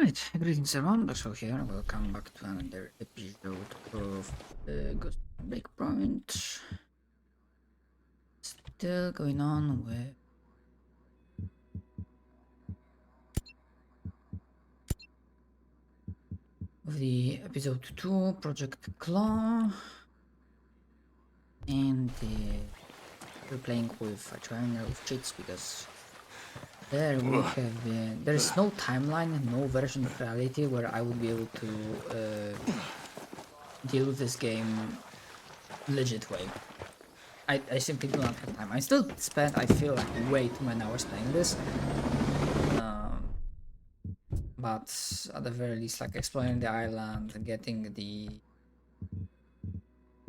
Right, greetings everyone, so here, welcome back to another episode of Ghost Breakpoint. Still going on with the episode 2, Project Claw, and we're playing with a trainer of cheats because there we have there is no timeline, no version of reality where I would be able to deal with this game legit way. I simply do not have time. I still spent, I feel like, way too many hours playing this. But at the very least, like exploring the island, getting the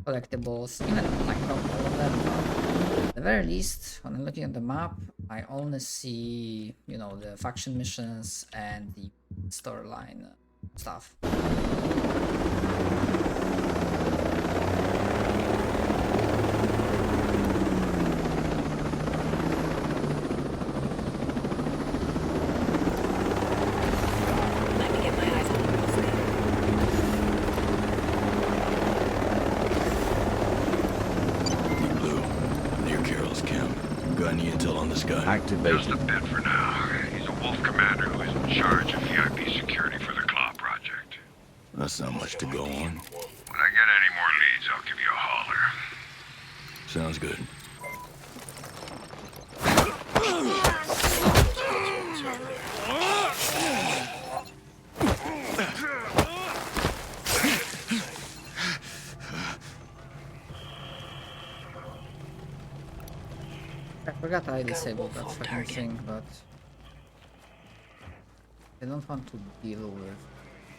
collectibles, even like not all of them, but at the very least, when I'm looking at the map, I only see, the faction missions and the storyline stuff. Activation. Just a bit for now. He's a Wolf commander who is in charge of VIP security for the Claw project. That's not much to go on. When I get any more leads, I'll give you a holler. Sounds good. I forgot I disabled that fucking thing, but I don't want to deal with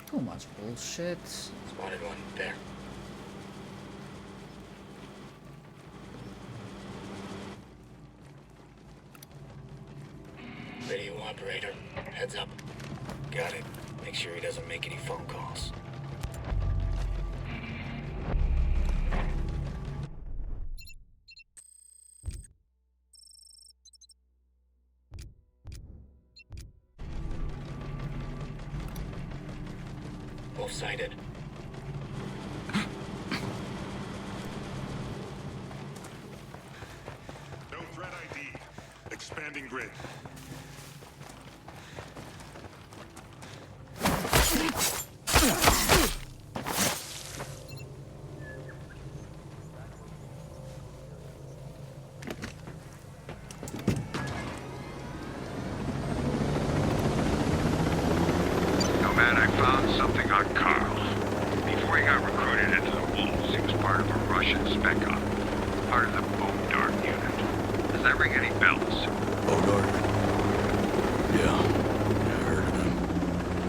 too much bullshit. Spotted one there. Radio operator, heads up. Got it. Make sure he doesn't make any phone calls. Wolf sighted. No threat ID. Expanding grid. Nomad, I found something on Carl. Before he got recruited into the Wolves, he was part of a Russian spec op, part of the Dart unit. Does that ring any bells? Dart? Yeah, I heard of them.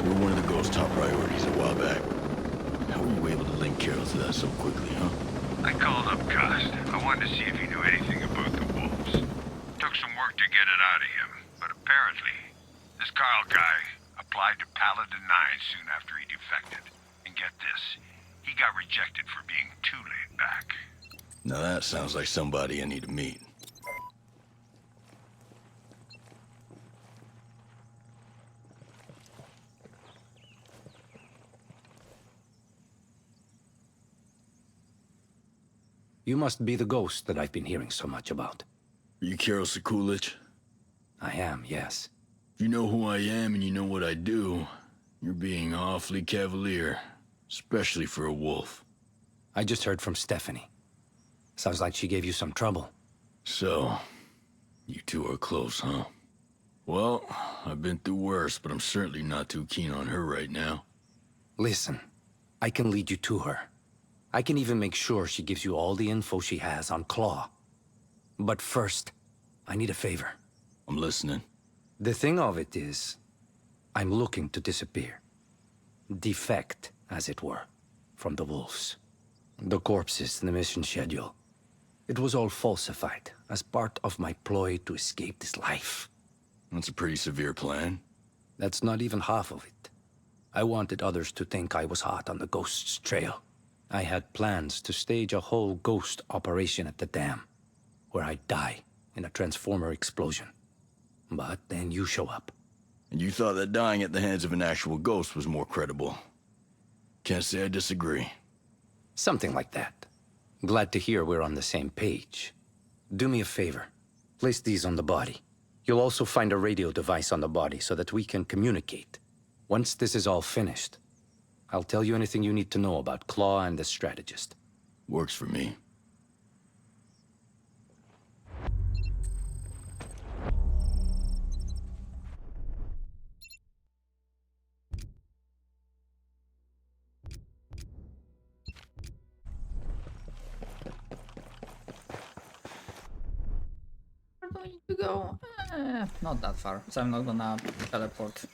You were one of the Ghost's top priorities a while back. How were you able to link Carol to that so quickly, huh? I called up Cost. I wanted to see if he knew anything about the Wolves. Took some work to get it out of him, but apparently, this Carl guy applied to Paladin 9 soon after he defected. And get this, he got rejected for being too laid back. Now that sounds like somebody I need to meet. You must be the ghost that I've been hearing so much about. Are you Carol Sekulich? I am, yes. If you know who I am and you know what I do, you're being awfully cavalier. Especially for a wolf. I just heard from Stephanie. Sounds like she gave you some trouble. So, you two are close, huh? Well, I've been through worse, but I'm certainly not too keen on her right now. Listen, I can lead you to her. I can even make sure she gives you all the info she has on Claw. But first, I need a favor. I'm listening. The thing of it is, I'm looking to disappear. Defect, as it were, from the Wolves. The corpses in the mission schedule. It was all falsified, as part of my ploy to escape this life. That's a pretty severe plan. That's not even half of it. I wanted others to think I was hot on the Ghost's trail. I had plans to stage a whole Ghost operation at the dam, where I'd die in a transformer explosion. But then you show up, And you thought that dying at the hands of an actual ghost was more credible. Can't say I disagree. Something like that. Glad to hear we're on the same page. Do me a favor. Place these on the body. You'll also find a radio device on the body so that we can communicate. Once this is all finished, I'll tell you anything you need to know about Claw and the strategist. Works for me. Where do I need to go? Not that far, so I'm not gonna teleport.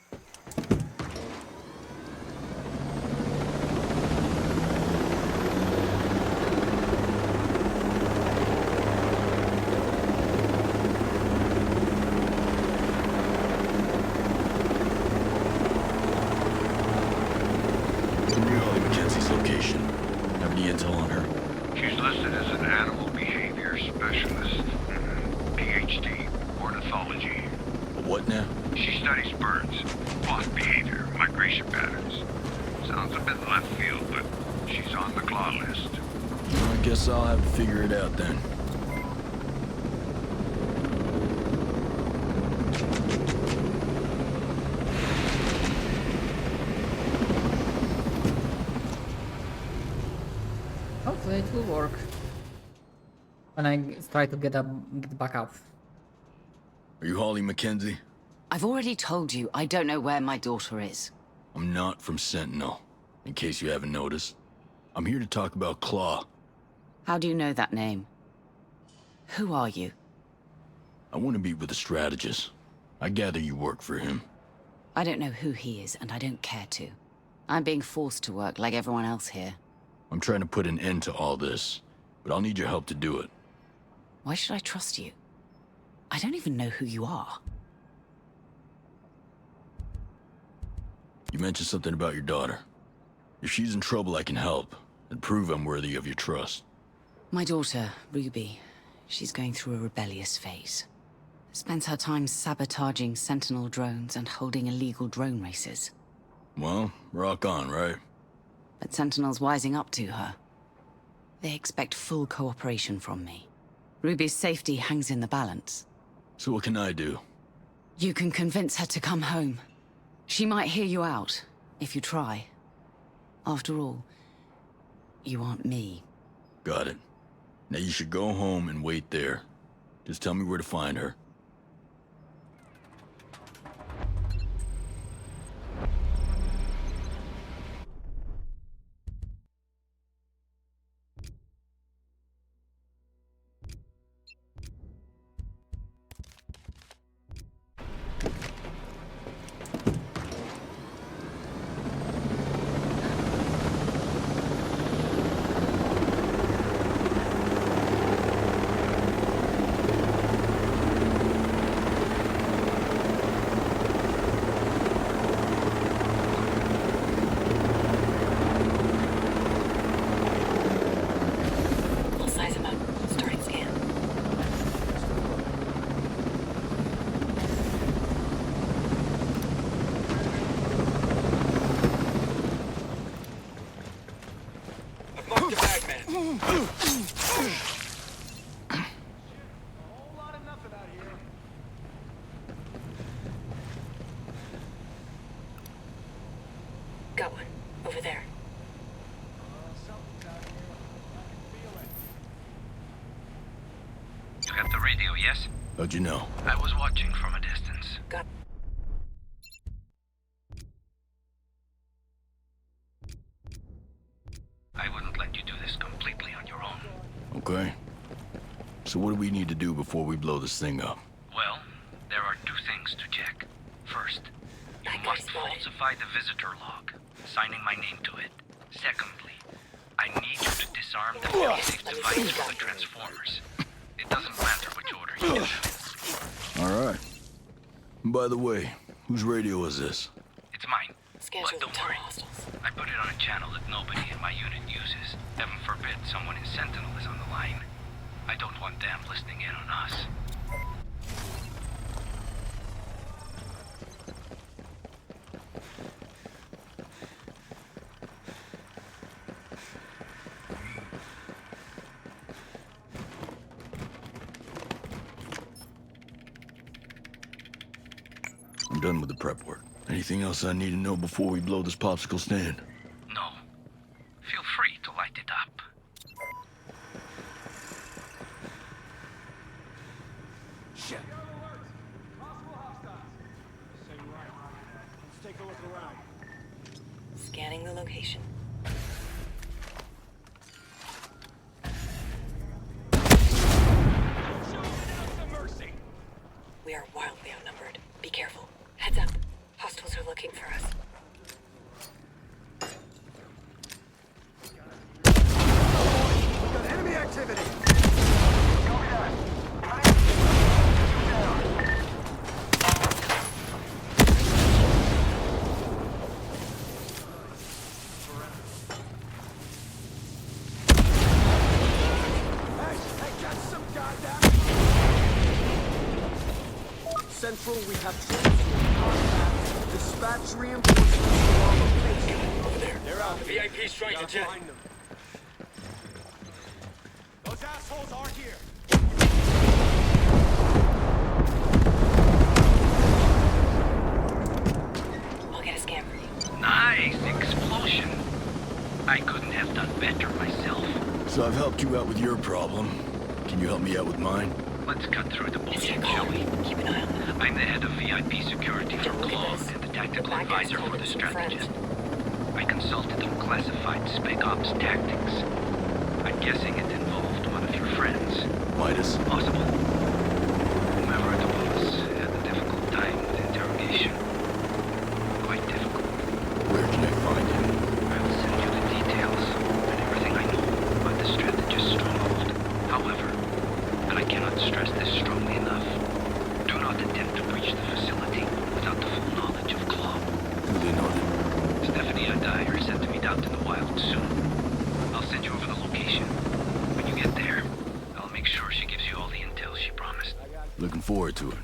She's listed as an animal behavior specialist. PhD, ornithology. What now? She studies birds, flock behavior, migration patterns. Sounds a bit left field, but she's on the claw list. I guess I'll have to figure it out then. Hopefully it will work. When I try to get back up. Are you Holly Mackenzie? I've already told you I don't know where my daughter is. I'm not from Sentinel, in case you haven't noticed. I'm here to talk about Claw. How do you know that name? Who are you? I want to meet with the strategist. I gather you work for him. I don't know who he is, and I don't care to. I'm being forced to work like everyone else here. I'm trying to put an end to all this, but I'll need your help to do it. Why should I trust you? I don't even know who you are. You mentioned something about your daughter. If she's in trouble, I can help, and prove I'm worthy of your trust. My daughter, Ruby, she's going through a rebellious phase. Spends her time sabotaging Sentinel drones and holding illegal drone races. Well, rock on, right? But Sentinel's wising up to her. They expect full cooperation from me. Ruby's safety hangs in the balance. So what can I do? You can convince her to come home. She might hear you out, if you try. After all, you aren't me. Got it. Now you should go home and wait there. Just tell me where to find her. I'll size him up. Starting scan. I've marked the bagman. Got one. Over there. You got the radio, yes? How'd you know? I was watching from a distance. Got. I wouldn't let you do this completely on your own. Okay. So what do we need to do before we blow this thing up? Well, there are two things to check. First, you I got must it spotted. falsify the visitor log, signing my name to it. Secondly, I need you to disarm the fail-safe Let me device see you for got the it. transformers. It doesn't matter which order you use. All right. By the way, whose radio is this? It's mine. Scans But are the don't tunnel worry. hostiles. I put it on a channel that nobody in my unit uses. Heaven forbid someone in Sentinel is on the line. I don't want them listening in on us. prep work. Anything else I need to know before we blow this popsicle stand? No. Feel free to light it up. Shit. Let's take a look around. Scanning the location. We are wildly outnumbered. Be careful. Heads up. Hostiles are looking for us. We've got enemy activity. Central, we have troops in contact. Dispatch reinforcements to our location. Over there. They're out. VIP's trying to jet. Find them. Those assholes are here. I'll get a scan for you. Nice explosion. I couldn't have done better myself. So I've helped you out with your problem. Can you help me out with mine? Let's cut through the Is it a bullshit, shall call? we? Keep an eye on them. I'm the head of VIP security for Look at Claude this. and the tactical Black guy's advisor for holding the some friends. strategist. I consulted on classified spec ops tactics. I'm guessing it involved one of your friends. Midas? Possible. Whomever it was had a difficult time with interrogation. Quite difficult. Where can I find him? I will send you the details and everything I know about the strategist's stronghold. However, and I cannot stress this strongly enough, do not attempt to breach the facility without the full knowledge of Claw. Duly noted. Stephanie and I are set to meet out in the wild soon. I'll send you over the location. When you get there, I'll make sure she gives you all the intel she promised. Looking forward to it.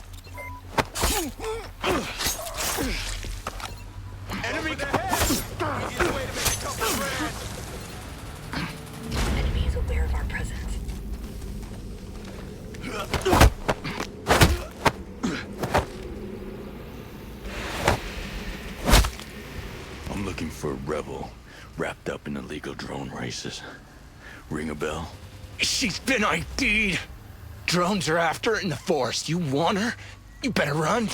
Enemy ahead! Easiest way to make a couple grand. Enemy is aware of our presence. I'm looking for a rebel wrapped up in illegal drone races. Ring a bell? She's been ID'd. Drones are after her in the forest. You want her? You better run.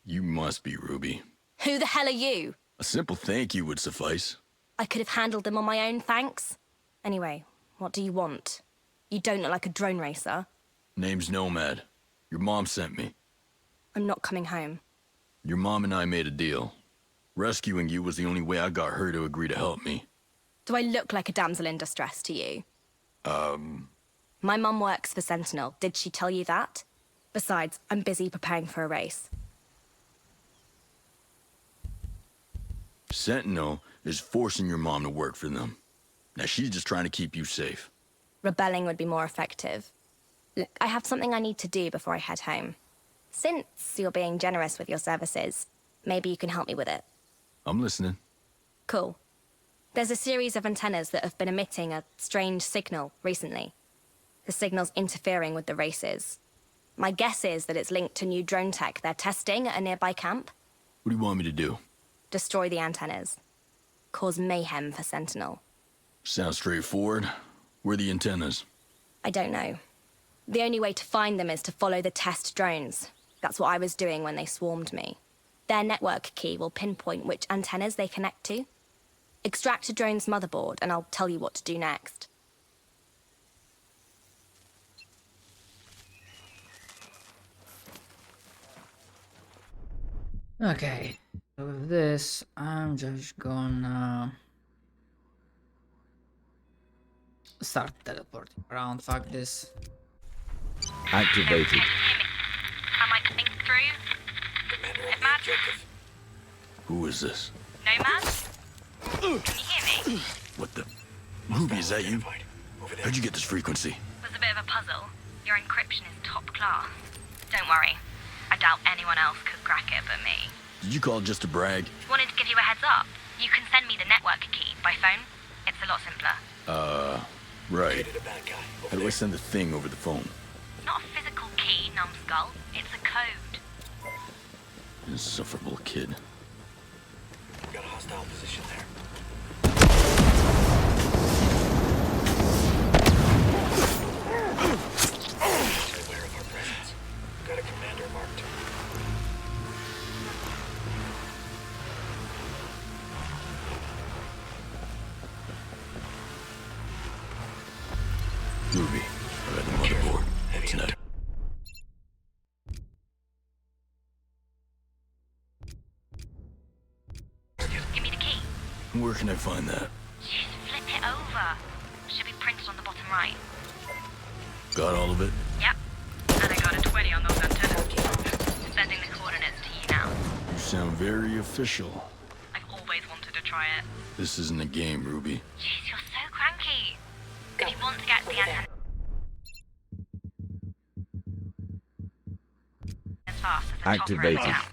You must be Ruby. Who the hell are you? A simple thank you would suffice. I could have handled them on my own, thanks. Anyway, what do you want? You don't look like a drone racer. Name's Nomad. Your mom sent me. I'm not coming home. Your mom and I made a deal. Rescuing you was the only way I got her to agree to help me. Do I look like a damsel in distress to you? My mum works for Sentinel. Did she tell you that? Besides, I'm busy preparing for a race. Sentinel is forcing your mom to work for them. Now she's just trying to keep you safe. Rebelling would be more effective. Look, I have something I need to do before I head home. Since you're being generous with your services, maybe you can help me with it. I'm listening. Cool. There's a series of antennas that have been emitting a strange signal recently. The signal's interfering with the races. My guess is that it's linked to new drone tech they're testing at a nearby camp. What do you want me to do? Destroy the antennas. cause mayhem for Sentinel. Sounds straightforward. Where are the antennas? I don't know. The only way to find them is to follow the test drones. That's what I was doing when they swarmed me. Their network key will pinpoint which antennas they connect to. Extract a drone's motherboard, and I'll tell you what to do next. Okay, so with this, I'm just gonna start teleporting around. Fuck this. Activated. Am I coming through? Commander, Nomad? objective. Who is this? Nomad? Can you hear me? What the? Ruby, is that you? Over there. How'd you get this frequency? It was a bit of a puzzle. Your encryption is top class. Don't worry. I doubt anyone else could crack it but me. Did you call just to brag? Wanted to give you a heads up. You can send me the network key by phone. It's a lot simpler. Right. Located a bad guy. Over How do I there. send the thing over the phone? It's not a physical key, numbskull. It's a code. Insufferable kid. Got a hostile position there. Aware of our presence. Got a commander marked. Ruby, I got the motherboard. What's next? Give me the key. Where can I find that? Just flip it over. Should be printed on the bottom right. Got all of it? Yep. And I got a 20 on those antennas. Sending the coordinates to you now. You sound very official. I've always wanted to try it. This isn't a game, Ruby. Jeez, you're so cranky. If you want to get to the antenna as fast as the Activated. top rope down.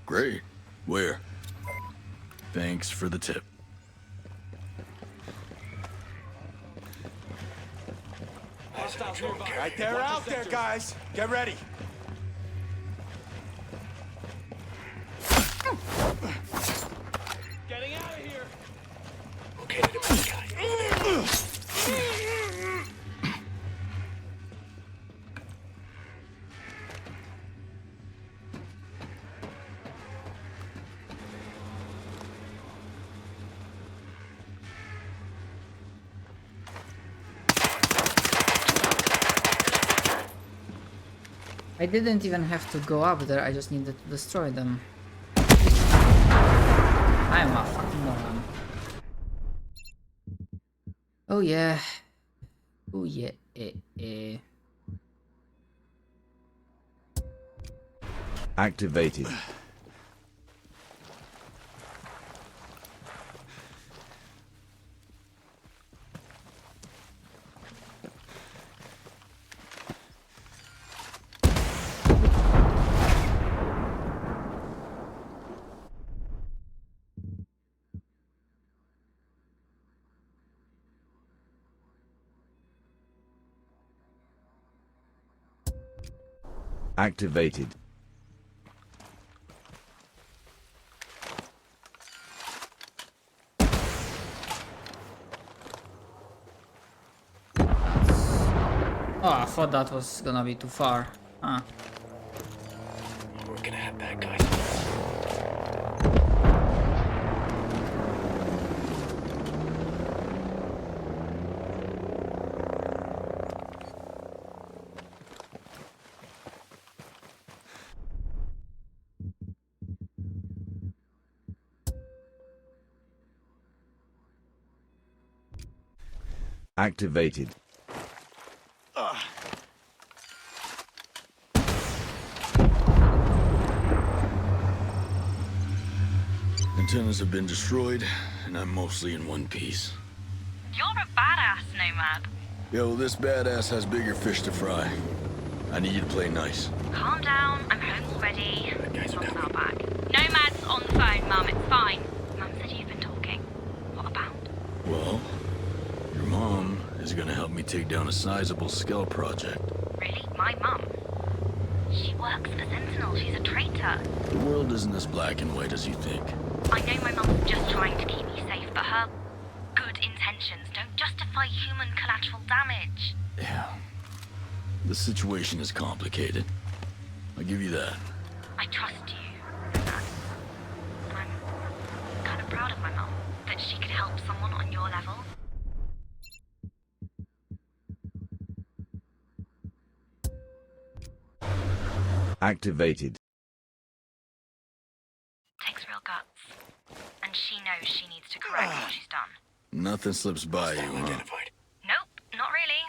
Great. Where? Thanks for the tip. Right there, out there, guys. Get ready. Getting out of here. Located a bad guy. Over there. I didn't even have to go up there, I just needed to destroy them. I'm a fucking moron. Oh yeah. Oh yeah. Activated. Activated. Oh, I thought that was gonna be too far. Huh. We're gonna have bad guys. Activated. Antennas have been destroyed, and I'm mostly in one piece. You're a badass, Nomad. Yo, this badass has bigger fish to fry. I need you to play nice. Calm down, I'm home already. Mom's now back. Nomad's on the phone, Mum, it's fine. Mum said you've been talking. What about? Well, your mom is gonna help me take down a sizable Skell project. Really? My mum? She works for Sentinel, she's a traitor. The world isn't as black and white as you think. I know my mum's just trying to keep me safe but her good intentions don't justify human collateral damage. Yeah. The situation is complicated. I'll give you that. I trust you, Nomad. I'm kind of proud of my mum, that she could help someone on your level. Activated. Takes real guts. And she knows she needs to correct what she's done. Nothing slips by you, huh? Nope, not really.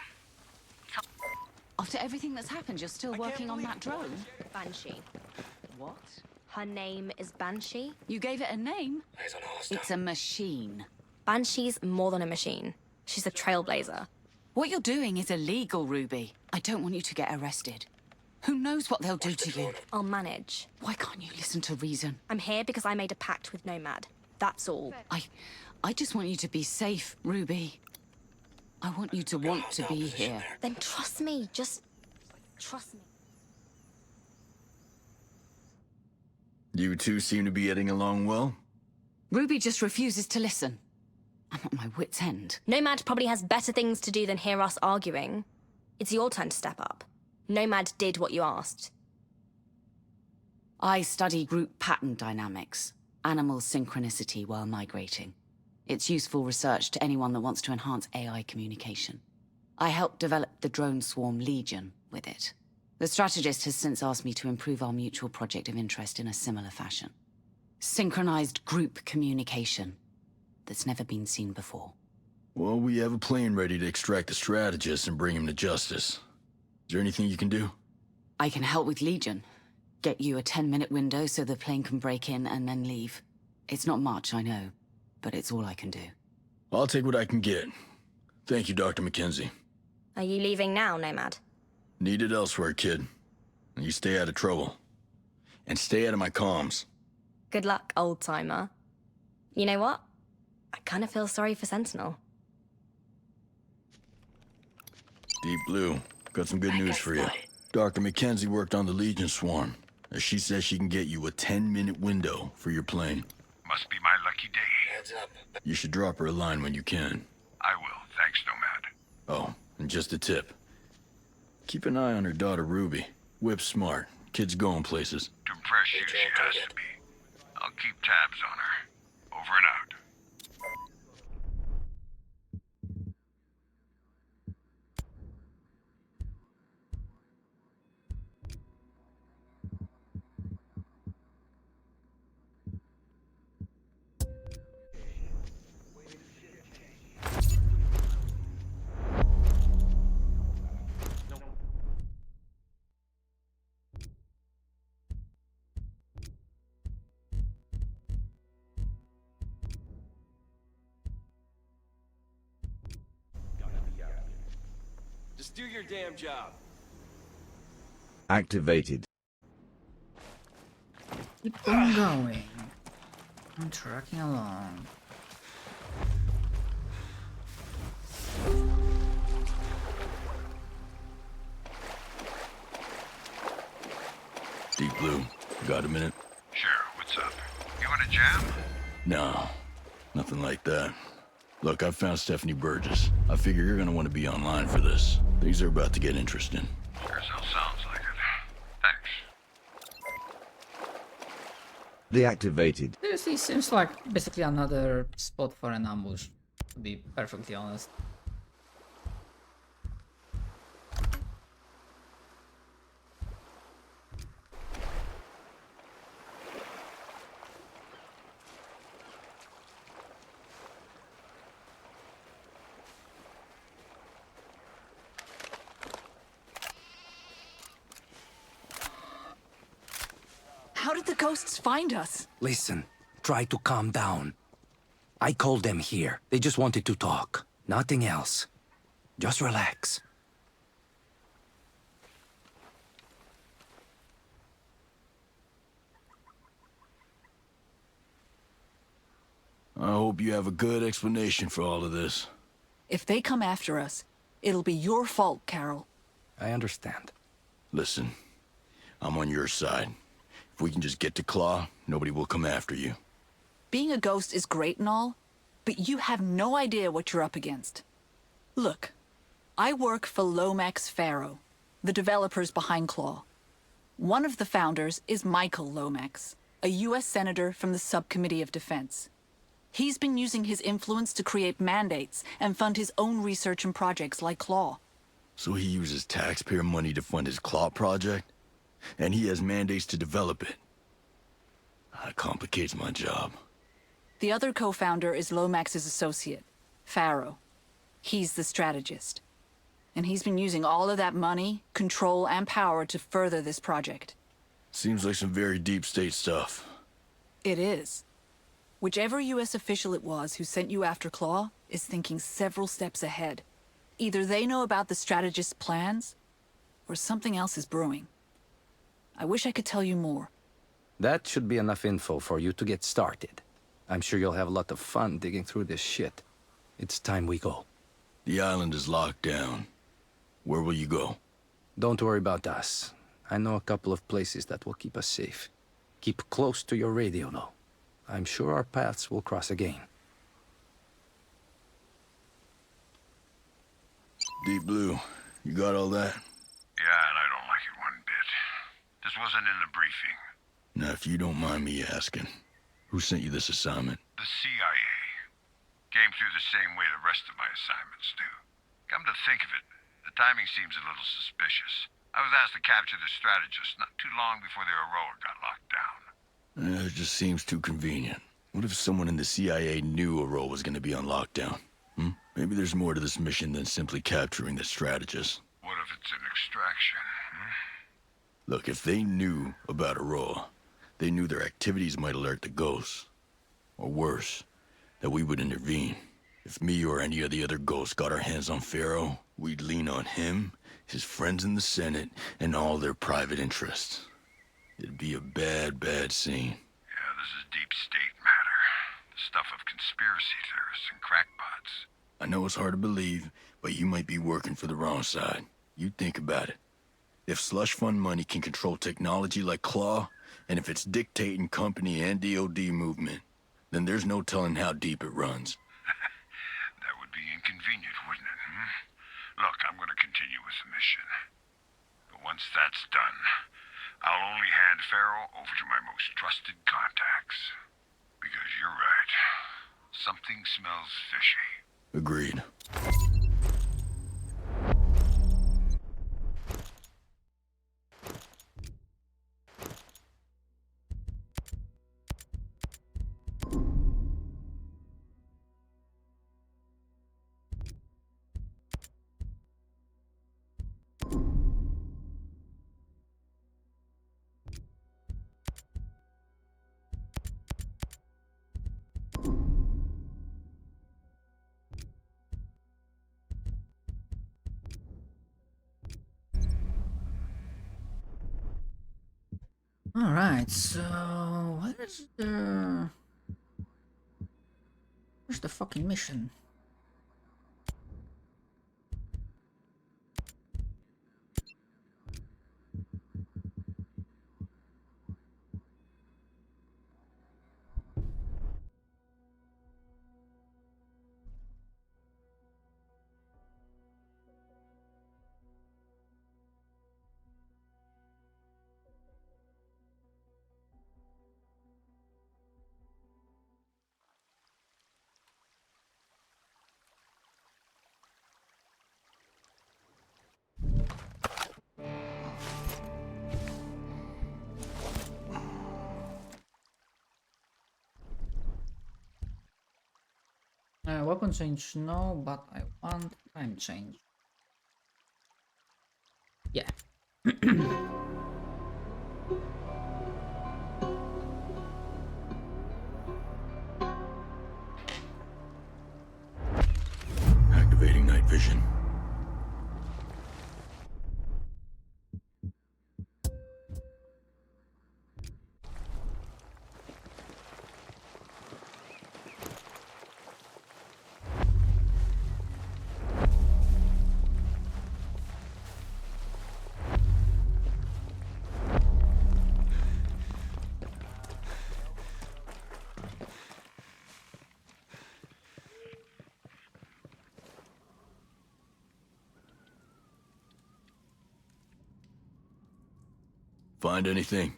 After everything that's happened, you're still working on that drone? Banshee. What? Her name is Banshee. You gave it a name? It's a machine. Banshee's more than a machine. She's a trailblazer. What you're doing is illegal, Ruby. I don't want you to get arrested. Who knows what they'll do to you? I'll manage. Why can't you listen to reason? I'm here because I made a pact with Nomad. That's all. I just want you to be safe, Ruby. I want you to want to be here. Then trust me. Just trust me. You two seem to be getting along well. Ruby just refuses to listen. I'm at my wit's end. Nomad probably has better things to do than hear us arguing. It's your turn to step up. Nomad did what you asked. I study group pattern dynamics, animal synchronicity while migrating. It's useful research to anyone that wants to enhance AI communication. I helped develop the drone swarm Legion with it. The strategist has since asked me to improve our mutual project of interest in a similar fashion. Synchronized group communication that's never been seen before. Well, we have a plane ready to extract the strategist and bring him to justice. Is there anything you can do? I can help with Legion. Get you a 10-minute window so the plane can break in and then leave. It's not much, I know, but it's all I can do. I'll take what I can get. Thank you, Dr. Mackenzie. Are you leaving now, Nomad? Needed elsewhere, kid. You stay out of trouble. And stay out of my comms. Good luck, old-timer. You know what? I kind of feel sorry for Sentinel. Deep Blue, got some good news for you. Dr. Mackenzie worked on the Legion swarm. She says she can get you a 10-minute window for your plane. Must be my lucky day. Heads up. You should drop her a line when you can. I will, thanks, Nomad. Oh, and just a tip. Keep an eye on her daughter, Ruby. Whip's smart. Kid's going places. To impress you, she has to be. I'll keep tabs on her. Over and out. Just do your damn job. Activated. Keep on going. I'm trucking along. Deep Blue, got a minute? Sure, what's up? You want a jam? No, nothing like that. Look, I found Stephanie Burgess. I figure you're gonna want to be online for this. Things are about to get interesting. Sure as hell sounds like it. Thanks. Deactivated. Seriously, seems like basically another spot for an ambush, to be perfectly honest. How did the ghosts find us? Listen, try to calm down. I called them here. They just wanted to talk. Nothing else. Just relax. I hope you have a good explanation for all of this. If they come after us, it'll be your fault, Carol. I understand. Listen, I'm on your side. If we can just get to Claw, nobody will come after you. Being a ghost is great and all, but you have no idea what you're up against. Look, I work for Lomax Pharaoh, the developers behind Claw. One of the founders is Michael Lomax, a U.S. Senator from the Subcommittee of Defense. He's been using his influence to create mandates and fund his own research and projects like Claw. So he uses taxpayer money to fund his Claw project? And he has mandates to develop it. That complicates my job. The other co-founder is Lomax's associate, Pharaoh. He's the strategist. And he's been using all of that money, control, and power to further this project. Seems like some very deep state stuff. It is. Whichever U.S. official it was who sent you after Claw is thinking several steps ahead. Either they know about the strategist's plans, or something else is brewing. I wish I could tell you more. That should be enough info for you to get started. I'm sure you'll have a lot of fun digging through this shit. It's time we go. The island is locked down. Where will you go? Don't worry about us. I know a couple of places that will keep us safe. Keep close to your radio, though. I'm sure our paths will cross again. Deep Blue, you got all that? Yeah, and I don't like it one bit. This wasn't in the briefing. Now, if you don't mind me asking, who sent you this assignment? The CIA. Came through the same way the rest of my assignments do. Come to think of it, the timing seems a little suspicious. I was asked to capture the strategist not too long before the Auroa got locked down. It just seems too convenient. What if someone in the CIA knew Auroa was going to be on lockdown? Maybe there's more to this mission than simply capturing the strategist. What if it's an extraction? Look, if they knew about Auroa, they knew their activities might alert the ghosts. Or worse, that we would intervene. If me or any of the other ghosts got our hands on Pharaoh, we'd lean on him, his friends in the Senate, and all their private interests. It'd be a bad, bad scene. Yeah, this is deep state matter. The stuff of conspiracy theorists and crackpots. I know it's hard to believe, but you might be working for the wrong side. You think about it. If slush fund money can control technology like Claw, and if it's dictating company and DOD movement, then there's no telling how deep it runs. That would be inconvenient, wouldn't it? Look, I'm going to continue with the mission. But once that's done, I'll only hand Pharaoh over to my most trusted contacts. Because you're right. Something smells fishy. Agreed. Alright, so where's the fucking mission? Weapon change, no, but I want time change. Yeah. Activating night vision. Find anything?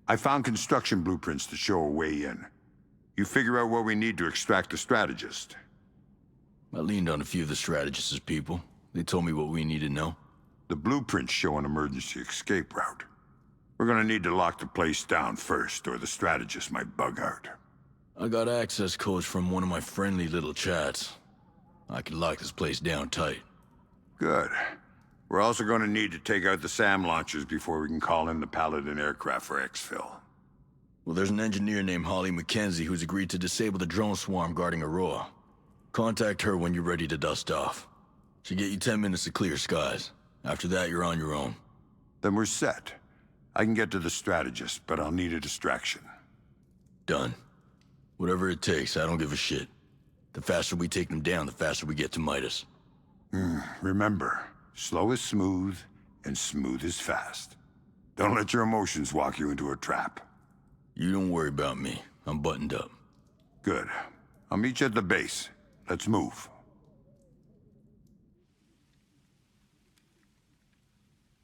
I found construction blueprints to show a way in. You figure out what we need to extract the strategist. I leaned on a few of the strategist's people. They told me what we need to know. The blueprints show an emergency escape route. We're gonna need to lock the place down first, or the strategist might bug out. I got access codes from one of my friendly little chats. I can lock this place down tight. Good. We're also gonna need to take out the SAM launchers before we can call in the Paladin aircraft for exfil. Well, there's an engineer named Holly Mackenzie who's agreed to disable the drone swarm guarding Auroa. Contact her when you're ready to dust off. She'll get you 10 minutes to clear skies. After that, you're on your own. Then we're set. I can get to the strategist, but I'll need a distraction. Done. Whatever it takes, I don't give a shit. The faster we take them down, the faster we get to Midas. Remember, slow is smooth, and smooth is fast. Don't let your emotions walk you into a trap. You don't worry about me. I'm buttoned up. Good. I'll meet you at the base. Let's move.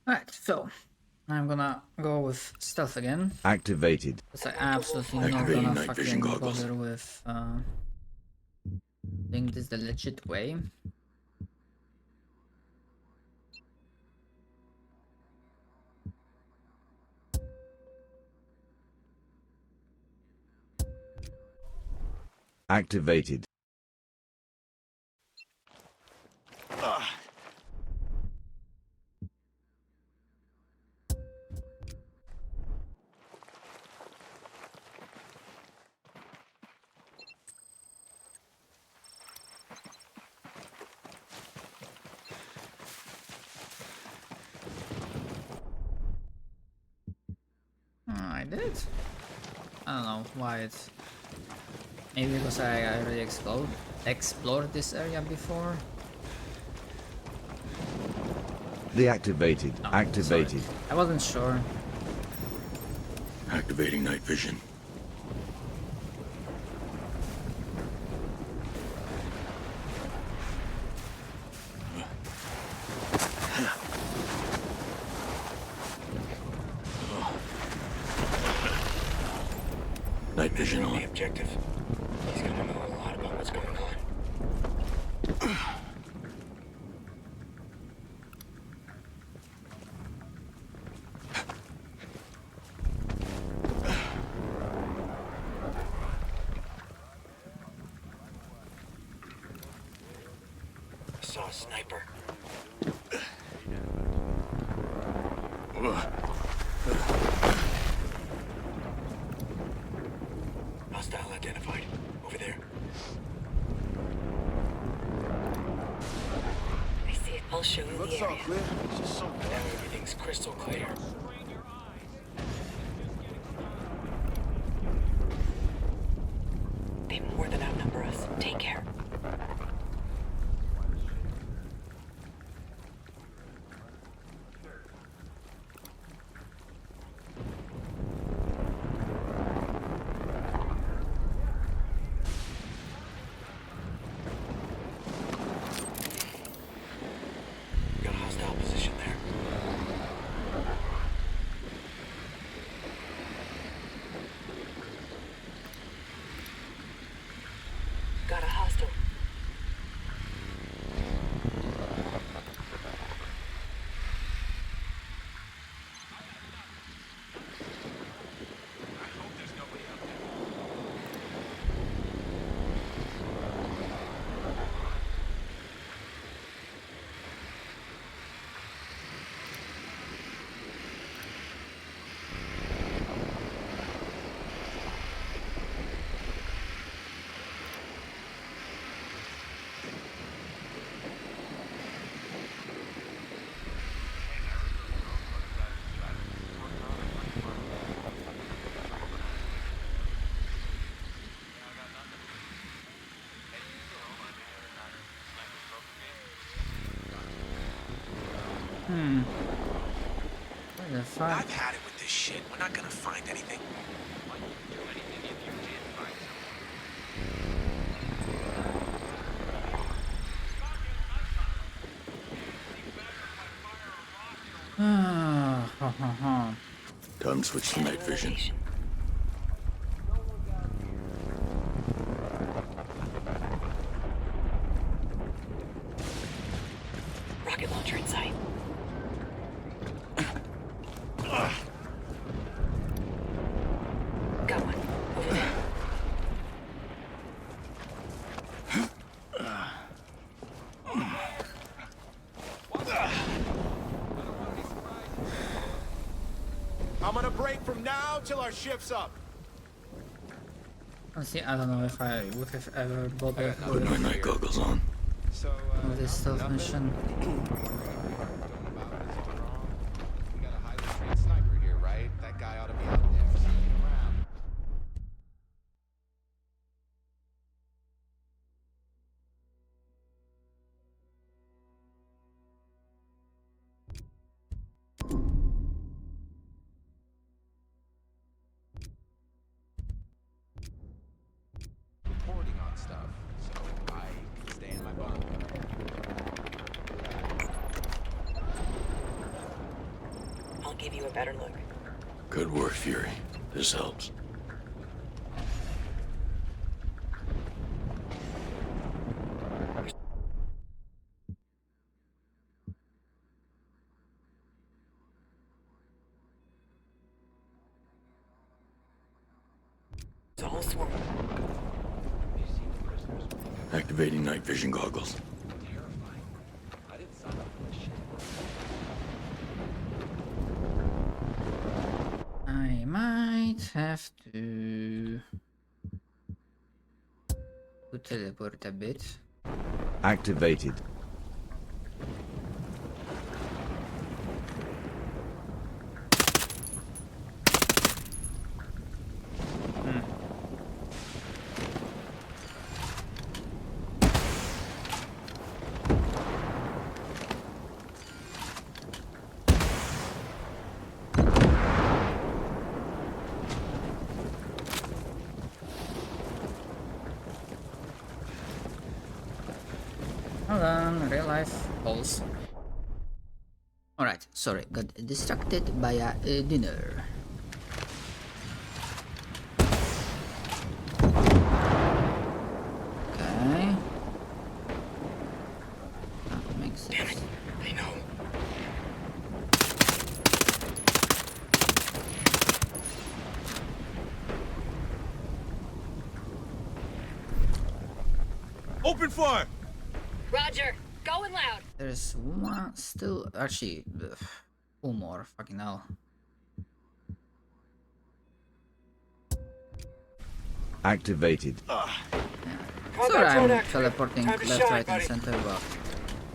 Alright, so I'm gonna go with stealth again. Activated. Because I absolutely not Activating gonna night vision fucking goggles. bother with I think this is the legit way. Activated. I did. I don't know why it's. Maybe because I already explored this area before. Deactivated. No, Activated. sorry. I wasn't sure. Activating night vision. Night vision on. The objective. He's gonna know a lot about what's going on. I saw a sniper. Hostile identified. Over there. I see it. I'll show you the area. Now everything's crystal clear. They more than outnumber us. Take care. Got a hostile position there. Got a hostile. Where the fuck? I've had it with this shit. We're not gonna find anything. Time to switch to night vision. Rocket launcher in sight. Got one. Over there. I'm gonna break from now till our shift's up. Honestly, I don't know if I would have ever bothered Put my night goggles on. with this stealth mission. Sniper here, right? That guy ought to be out there sneaking around. Reporting on stuff, so I can stay in my bunk. I'll give you a better look. Good work, Fury. This helps. It's a whole swarm. Activating night vision goggles. I might have to teleport a bit. Activated. Hold on, real life balls. Alright, sorry, got distracted by a dinner. Okay. That makes sense. They know. Open fire! Roger, going loud. There's one still, actually, two more, fucking hell. Activated. Sorry, I'm teleporting left, right, and center, but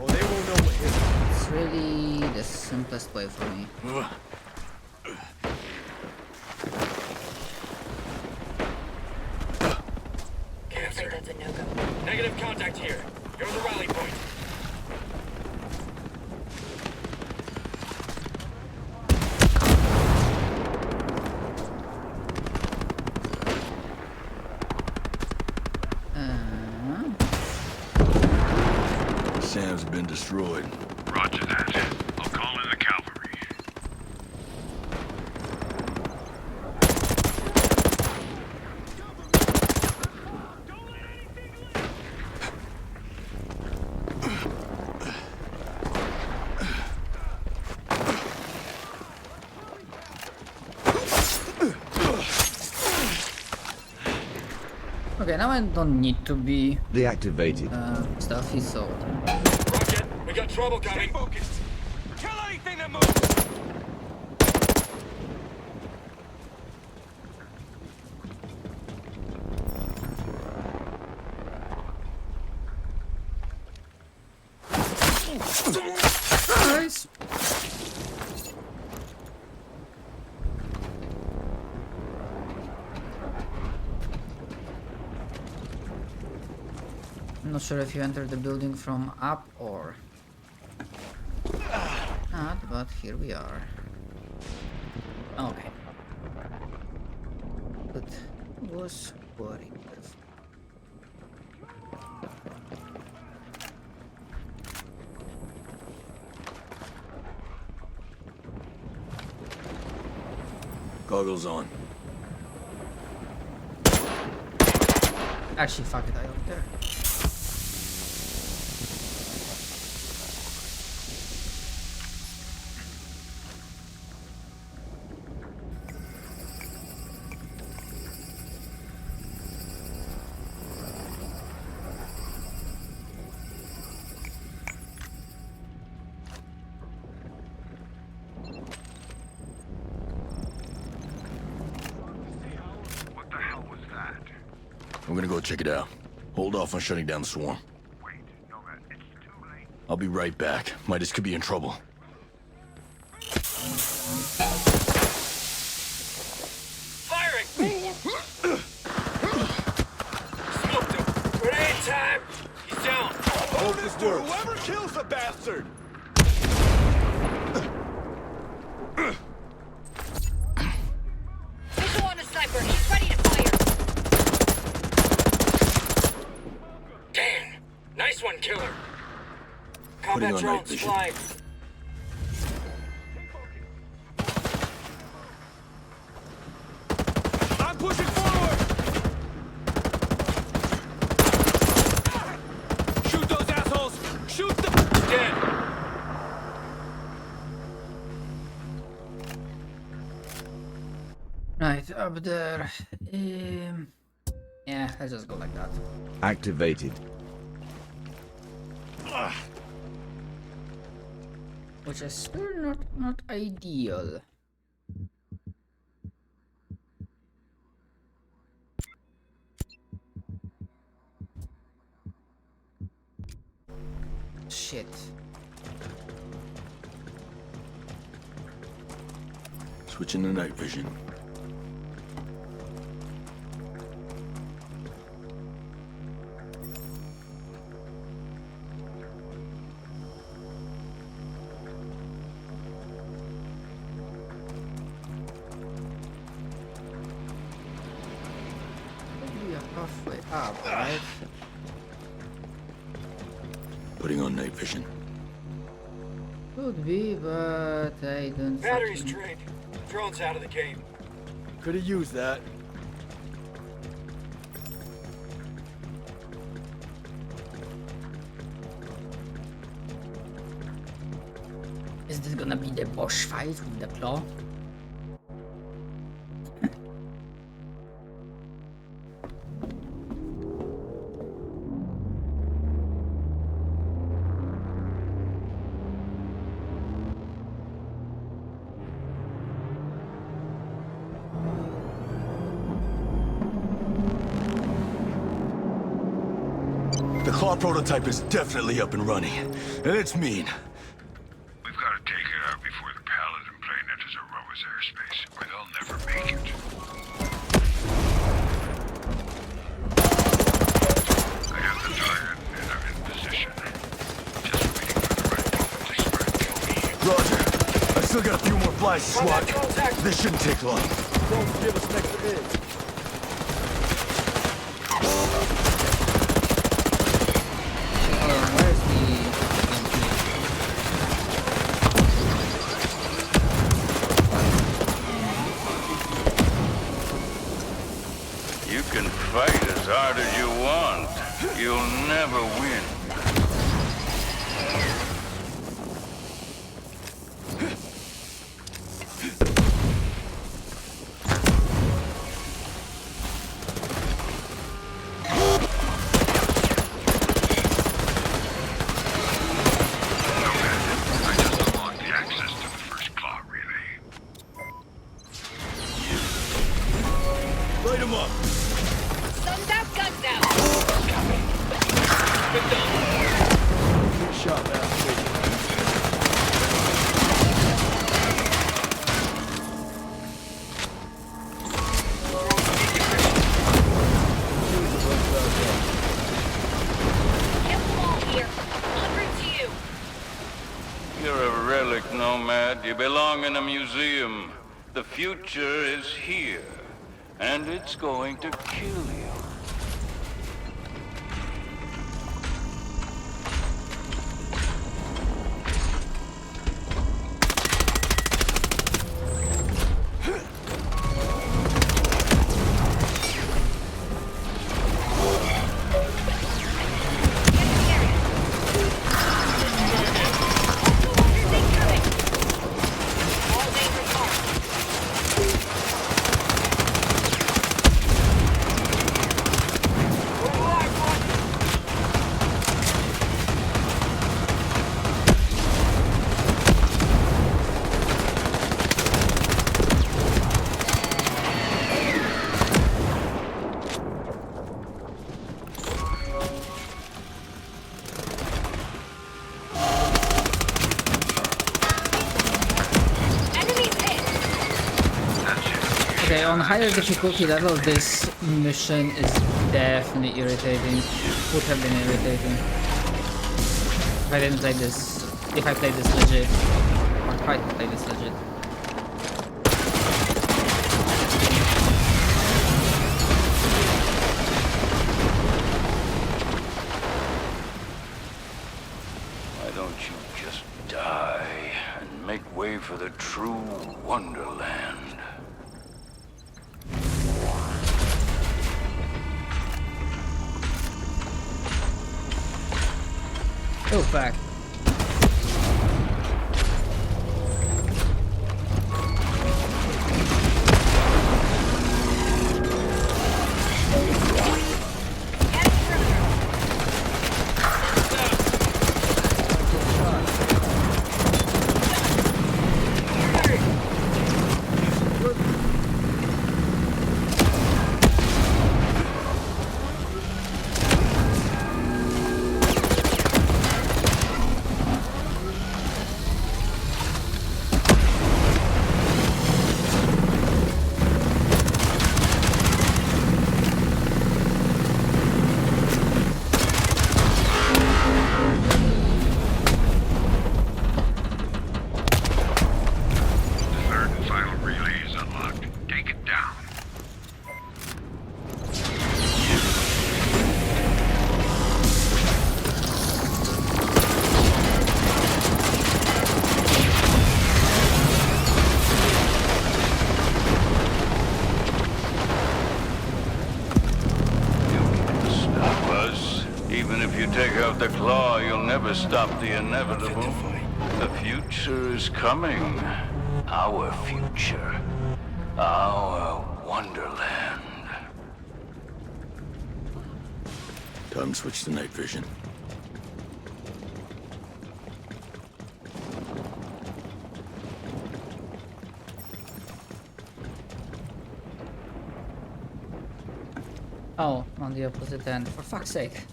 Oh, they won't know what hit them. it's really the simplest way for me. I'm afraid that's a no-go. Negative contact here. You're the rally point. Sam's been destroyed. Roger that. I'll call in the cavalry. Okay, now I don't need to be Deactivated. stuffy, so Rocket, we got trouble coming. Stay focused. Kill anything that moves. nice. I'm not sure if you entered the building from up or not, but here we are. Okay. That was worrying. Goggles on. Actually, fuck it, I don't care. What the hell was that? I'm gonna go check it out. Hold off on shutting down the swarm. Wait, Nomad, it's too late. I'll be right back. Midas could be in trouble. Firing! Smoked him. Grenade time! He's down. Hold this to whoever kills the bastard! Visual on the sniper. He's ready to fire. Damn! Nice one, killer. Putting Combat on night drones vision. flying. I'm pushing forward! Shoot those assholes! Shoot them! Dead. Right, up there. Yeah, let's just go like that. Activated. Which is still not ideal. Shit. Switching to night vision. We are halfway up, right? Putting on night vision. Could be, but I don't. Batteries fucking- drained. Drone's out of the game. Could have used that. Is this gonna be the boss fight with the claw? The claw prototype is definitely up and running. And it's mean. We've got to take it out before the Paladin plane enters Auroa's airspace, or they'll never make it. I have the target, and I'm in position. Just waiting for the right moment to strike. Roger. I still got a few more flies to swat. This shouldn't take long. Don't give us an extra edge. Where's the... You can fight as hard as you want. You'll never win. I just unlocked the access to the first claw relay. Light him up. Sun's out, guns out. Good shot, man. Kill them all here. En route to you. You're a relic, Nomad. You belong in a museum. The future is here, and it's going to kill you. Okay, on higher difficulty level, this mission is definitely irritating. Would have been irritating if I didn't play this. If I played this legit, or tried to play this legit. Why don't you just die and make way for the true Wonderland? Oh, fuck. The claw, you'll never stop the inevitable. The future is coming. Our future. Our Wonderland. Time to switch to night vision. Oh, on the opposite end, for fuck's sake.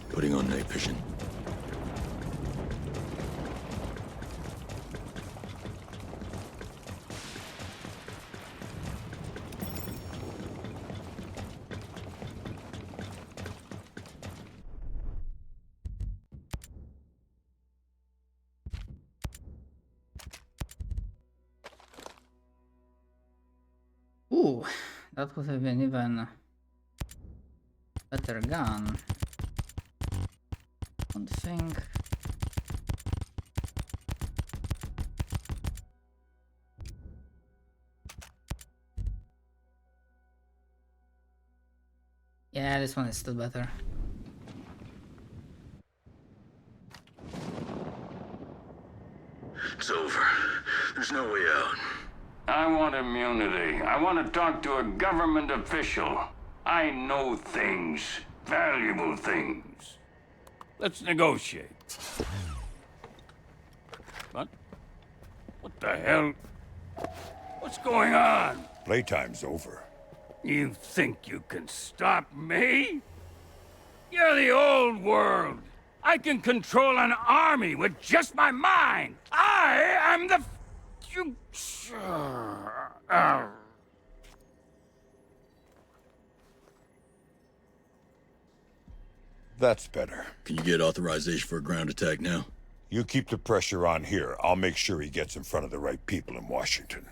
Putting on night vision. Ooh, that would have been even better gun. Don't think. Yeah, this one is still better. It's over. There's no way out. I want immunity. I want to talk to a government official. I know things. Valuable things. Let's negotiate. What? What the hell? What's going on? Playtime's over. You think you can stop me? You're the old world. I can control an army with just my mind. I am the future. That's better. Can you get authorization for a ground attack now? You keep the pressure on here. I'll make sure he gets in front of the right people in Washington.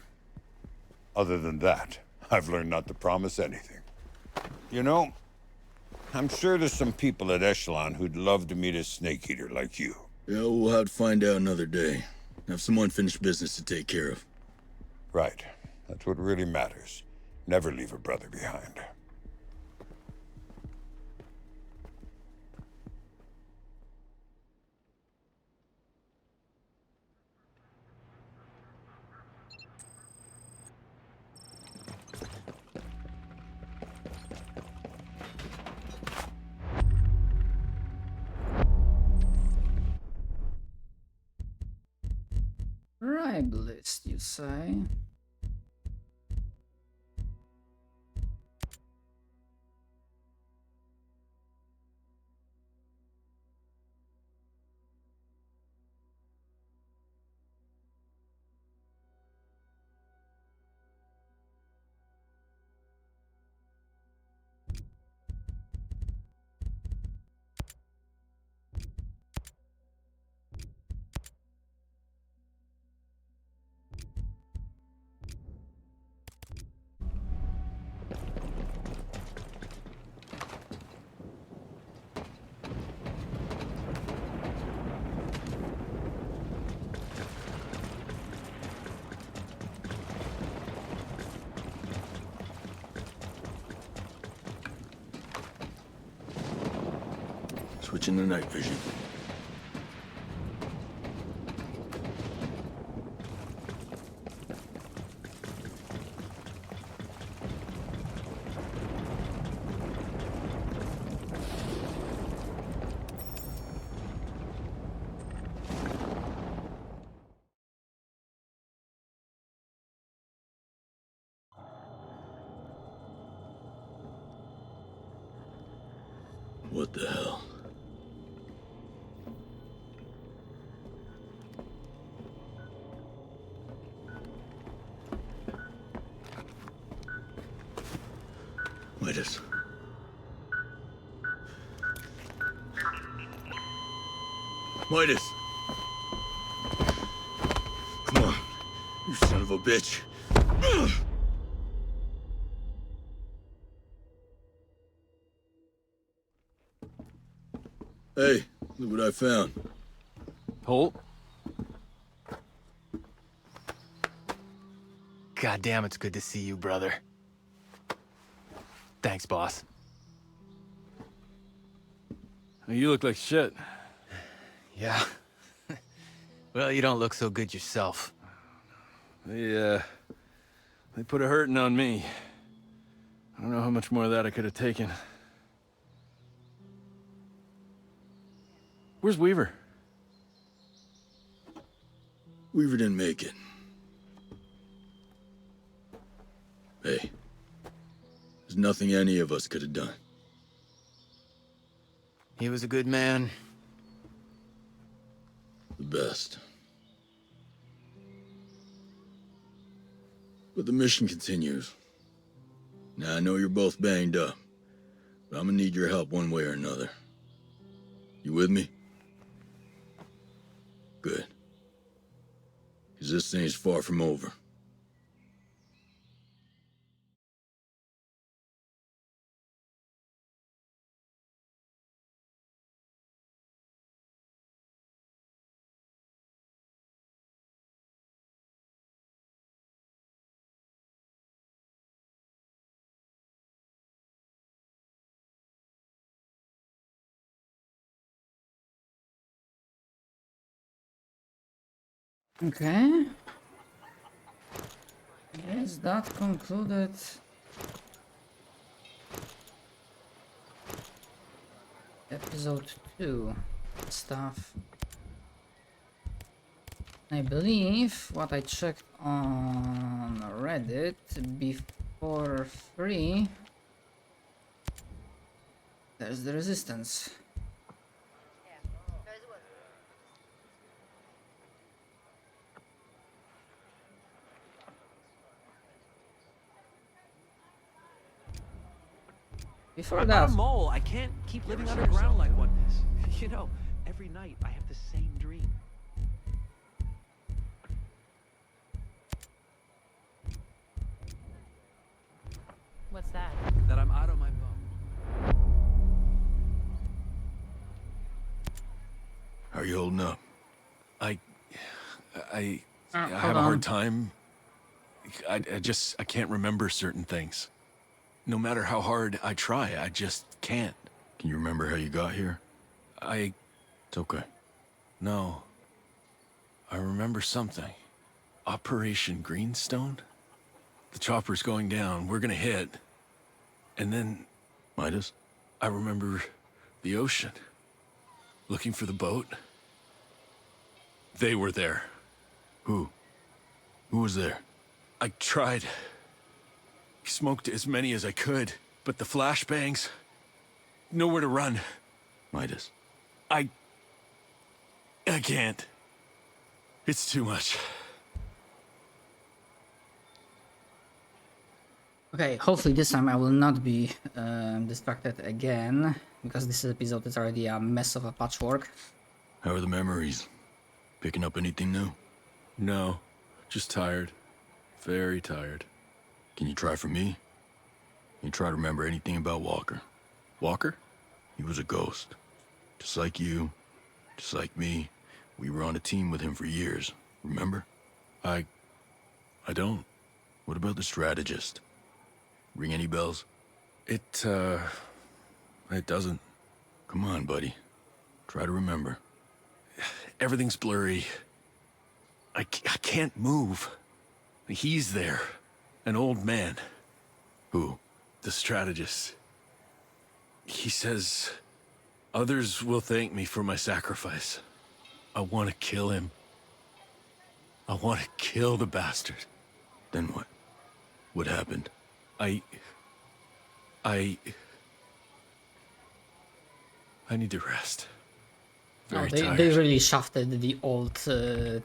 Other than that, I've learned not to promise anything. You know, I'm sure there's some people at Echelon who'd love to meet a snake eater like you. Yeah, we'll have to find out another day. Have some unfinished business to take care of. Right. That's what really matters. Never leave a brother behind. Bribe list, you say? Switching to night vision. What the hell? Midas. Midas! Come on, you son of a bitch. Hey, look what I found. Holt? God damn, it's good to see you, brother. Thanks, boss. You look like shit. Yeah. Well, you don't look so good yourself. They put a hurting on me. I don't know how much more of that I could have taken. Where's Weaver? Weaver didn't make it. Hey, there's nothing any of us could have done. He was a good man. The best. But the mission continues. Now, I know you're both banged up, but I'm gonna need your help one way or another. You with me? Good. Because this thing's far from over. Okay. Yes, that concluded episode 2 stuff. I believe what I checked on Reddit before 3, there's the resistance. Before I'm that, not a mole. I can't keep living underground like one. You know, every night I have the same dream. What's that? That I'm out of my boat. How are you holding up? I hold have a on. hard time. I can't remember certain things. No matter how hard I try, I just can't. Can you remember how you got here? It's okay. No. I remember something. Operation Greenstone? The chopper's going down. We're gonna hit. And then... Midas? I remember the ocean. Looking for the boat. They were there. Who? Who was there? I tried. Smoked as many as I could, but the flashbangs... Nowhere to run. Midas. I can't. It's too much. okay, hopefully this time I will not be distracted again, because this episode is already a mess of a patchwork. How are the memories? Picking up anything new? No, just tired. Very tired. Can you try for me? Can you try to remember anything about Walker? Walker? He was a ghost. Just like you, just like me. We were on a team with him for years, remember? I don't. What about the strategist? Ring any bells? It doesn't. Come on, buddy. Try to remember. Everything's blurry. I can't move. He's there. An old man. Who? The strategist. He says others will thank me for my sacrifice. I want to kill him. I want to kill the bastard. Then what? What happened? I need to rest. Very tired. They really shafted the old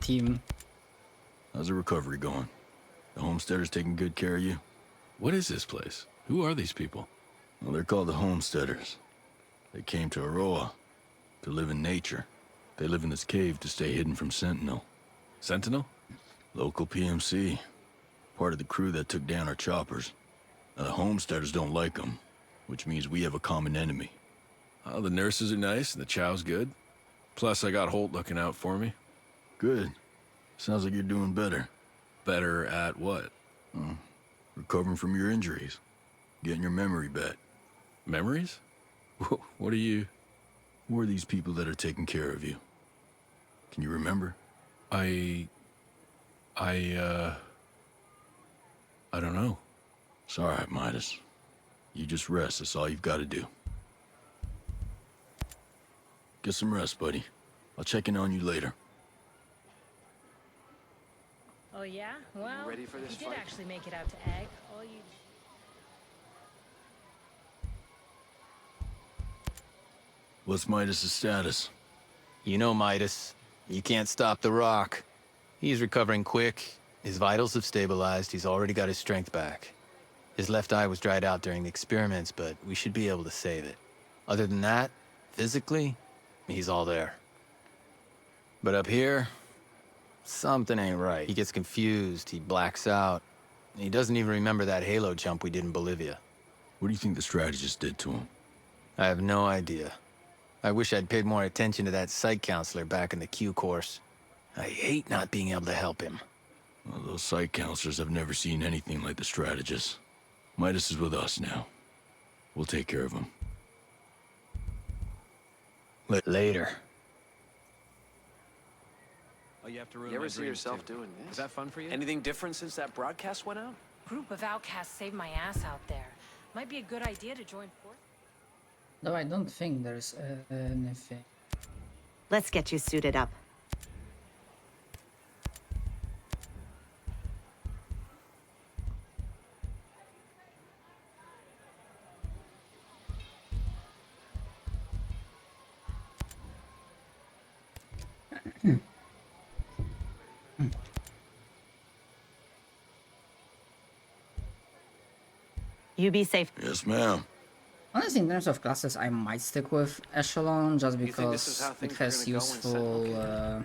team. How's the recovery going? The homesteaders taking good care of you? What is this place? Who are these people? Well, they're called the homesteaders. They came to Auroa to live in nature. They live in this cave to stay hidden from Sentinel. Sentinel? Local PMC. Part of the crew that took down our choppers. Now, the homesteaders don't like them, which means we have a common enemy. Oh, the nurses are nice and the chow's good. Plus, I got Holt looking out for me. Good. Sounds like you're doing better. Better at what? Recovering from your injuries. Getting your memory back. Memories? What are you... Who are these people that are taking care of you? Can you remember? I don't know. It's all right, Midas. You just rest. That's all you've got to do. Get some rest, buddy. I'll check in on you later. Oh yeah? Well, ready for this you did fight? actually make it out to Egg. All you... What's Midas' status? You know Midas. You can't stop the rock. He's recovering quick. His vitals have stabilized. He's already got his strength back. His left eye was dried out during the experiments, but we should be able to save it. Other than that, physically, he's all there. But up here, something ain't right. He gets confused, he blacks out. He doesn't even remember that Halo jump we did in Bolivia. What do you think the strategist did to him? I have no idea. I wish I'd paid more attention to that psych counselor back in the Q course. I hate not being able to help him. Well, those psych counselors have never seen anything like the strategist. Midas is with us now. We'll take care of him. Later. Oh, you have to ruin You ever my see dreams, yourself too. doing this? Is that fun for you? Anything different since that broadcast went out? Group of outcasts saved my ass out there. Might be a good idea to join forces. No, I don't think there's anything. Let's get you suited up. You be safe. Yes, ma'am. Honestly, in terms of classes, I might stick with Echelon just You think this is because how it things are has gonna go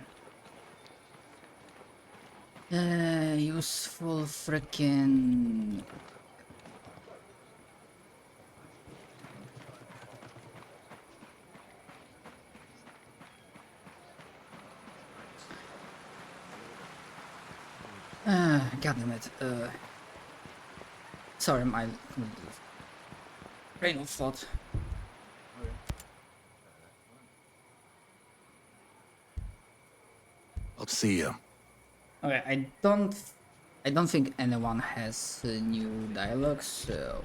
in useful freaking. God damn it. Sorry, my train of thought. I'll see you. Okay, I don't think anyone has new dialogues, so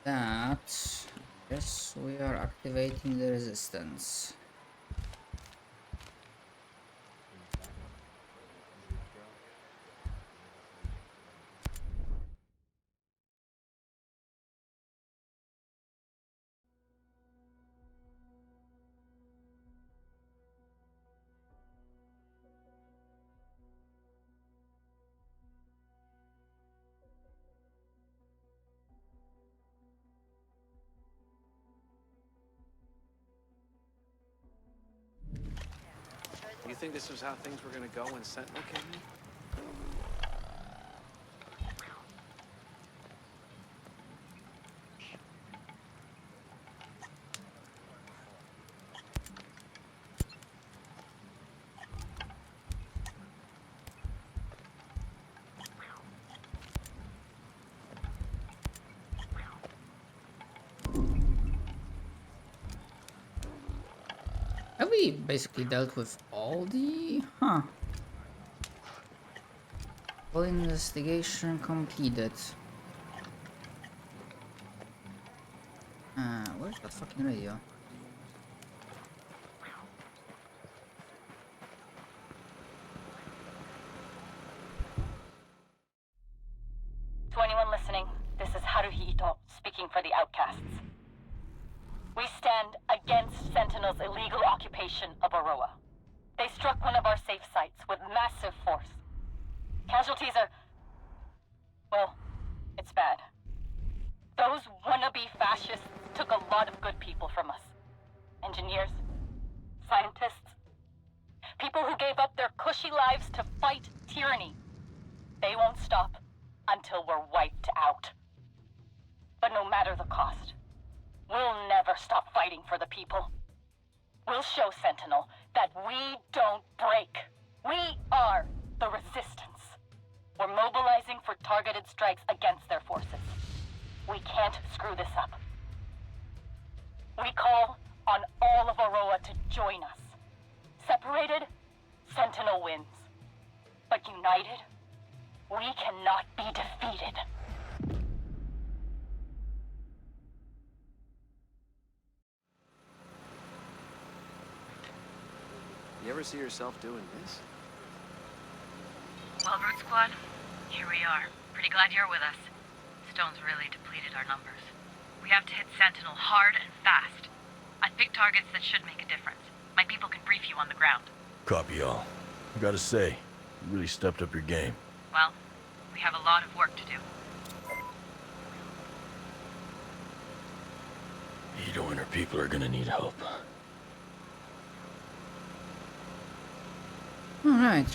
that, yes, we are activating the resistance. You think this was how things were gonna go when Sentinel came in? we basically dealt with all the... All investigation completed. Where's that fucking radio? To anyone listening, this is Haruhi Ito, speaking for the outcasts. We stand against Sentinel's illegal occupation of Auroa. They struck one of our safe sites with massive force. Casualties are... well, it's bad. Those wannabe fascists took a lot of good people from us. Engineers, scientists, people who gave up their cushy lives to fight tyranny. They won't stop until we're wiped out. But no matter the cost, we'll never stop fighting for the people. We'll show Sentinel that we don't break. We are the resistance. We're mobilizing for targeted strikes against their forces. We can't screw this up. We call on all of Auroa to join us. Separated, Sentinel wins. But united, we cannot be defeated. You ever see yourself doing this? Well, Root Squad, here we are. Pretty glad you're with us. Stone's really depleted our numbers. We have to hit Sentinel hard and fast. I've picked targets that should make a difference. My people can brief you on the ground. Copy all. I gotta say, you really stepped up your game. Well, we have a lot of work to do. Ito and her people are gonna need help. Alright.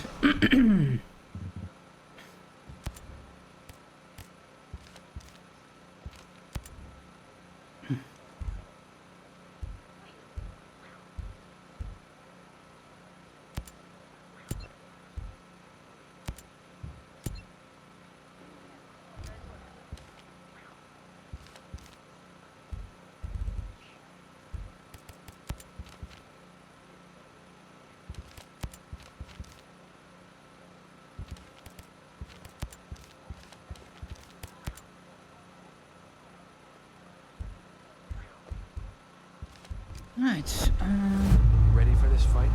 Right. Ready for this fight?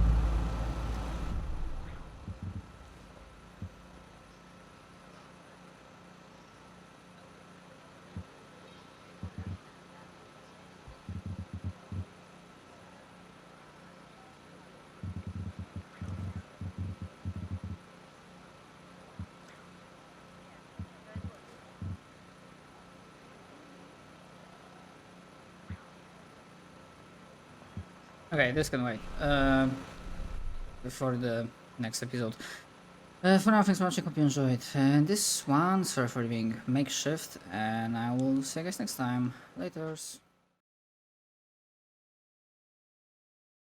Okay, this can wait. Before the next episode. For now, thanks for watching, hope you enjoyed. And this one, sorry for being makeshift, and I will see you guys next time. Laters.